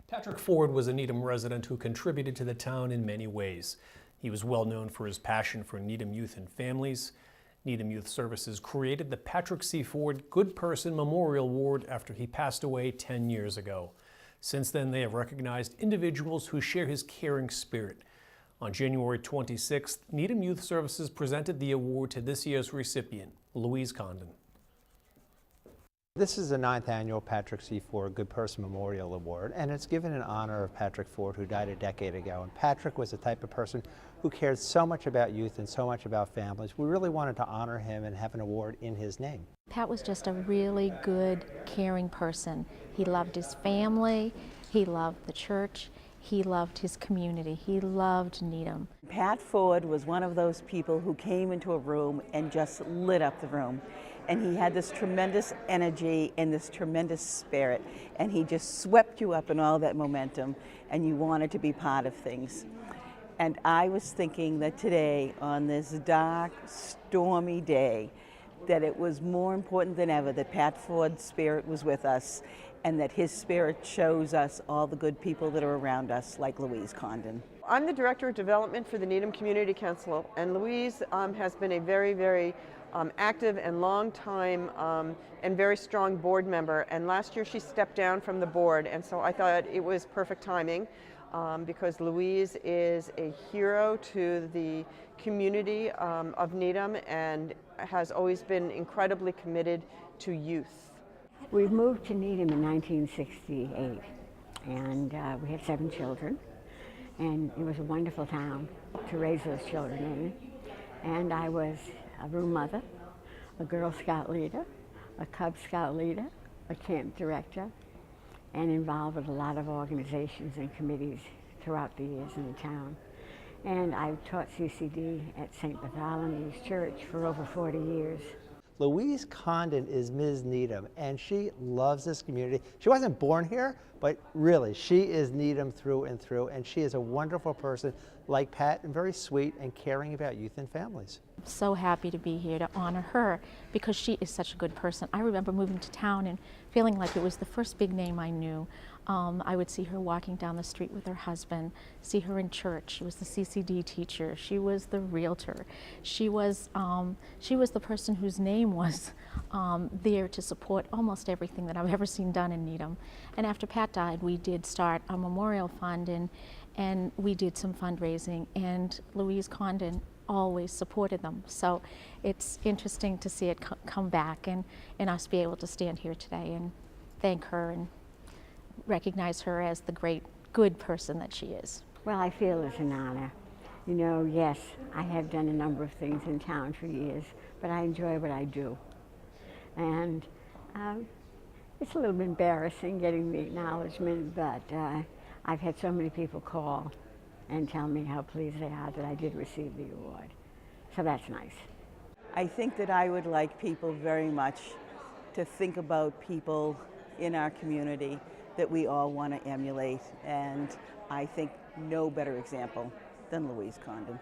Patrick Forde was a Needham resident who contributed to the town in many ways. He was well known for his passion for Needham youth and families. Needham Youth Services created the Patrick C. Forde Good Person Memorial Award after he passed away 10 years ago. Since then, they have recognized individuals who share his caring spirit. On January 26th, Needham Youth Services presented the award to this year's recipient, Louise Condon. This is the 9th annual Patrick C. Forde Good Person Memorial Award, and it's given in honor of Patrick Forde, who died a decade ago. And Patrick was the type of person who cared so much about youth and so much about families. We really wanted to honor him and have an award in his name. Pat was just a really good, caring person. He loved his family, he loved the church, he loved his community, he loved Needham. Pat Forde was one of those people who came into a room and just lit up the room. And he had this tremendous energy and this tremendous spirit, and he just swept you up in all that momentum, and you wanted to be part of things. And I was thinking that today, on this dark, stormy day, that it was more important than ever that Pat Forde's spirit was with us, and that his spirit shows us all the good people that are around us, like Louise Condon. I'm the Director of Development for the Needham Community Council, and Louise has been a very active and long time and very strong board member, and last year she stepped down from the board, and so I thought it was perfect timing because Louise is a hero to the community of Needham and has always been incredibly committed to youth. We moved to Needham in 1968, and we had 7 children, and it was a wonderful town to raise those children in. And I was a room mother, a Girl Scout leader, a Cub Scout leader, a camp director, and involved with a lot of organizations and committees throughout the years in the town. And I've taught CCD at St. Bartholomew's Church for over 40 years. Louise Condon is Ms. Needham, and she loves this community. She wasn't born here, but really, she is Needham through and through, and she is a wonderful person, like Pat, and very sweet and caring about youth and families. I'm so happy to be here to honor her because she is such a good person. I remember moving to town and feeling like it was the first big name I knew. I would see her walking down the street with her husband, see her in church. She was the CCD teacher. She was the realtor. She was the person whose name was there to support almost everything that I've ever seen done in Needham. And after Pat died, we did start a memorial fund, and we did some fundraising, and Louise Condon always supported them. So it's interesting to see it come back and us be able to stand here today and thank her and recognize her as the great, good person that she is. Well, I feel it's an honor. You know, yes, I have done a number of things in town for years, but I enjoy what I do. And it's a little bit embarrassing getting the acknowledgement, but I've had so many people call and tell me how pleased they are that I did receive the award. So that's nice. I think that I would like people very much to think about people in our community that we all want to emulate, and I think no better example than Louise Condon.